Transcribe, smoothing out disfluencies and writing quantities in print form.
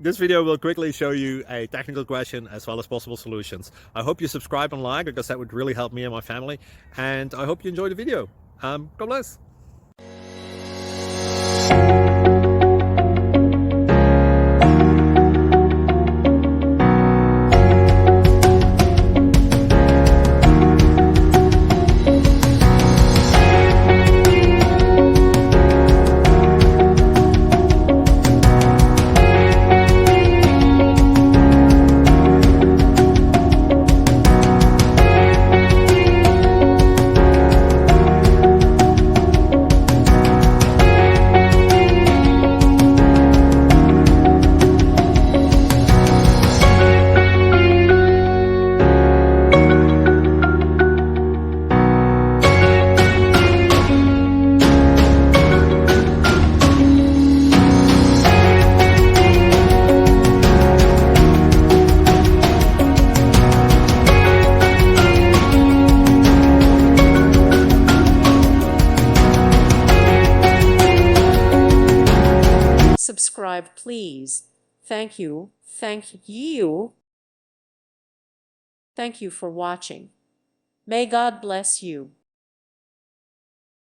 This video will quickly show you a technical question as well as possible solutions. I hope you subscribe and like, because that would really help me and my family. And I hope you enjoy the video. God bless. Subscribe, please. Thank you. Thank you. Thank you for watching. May God bless you.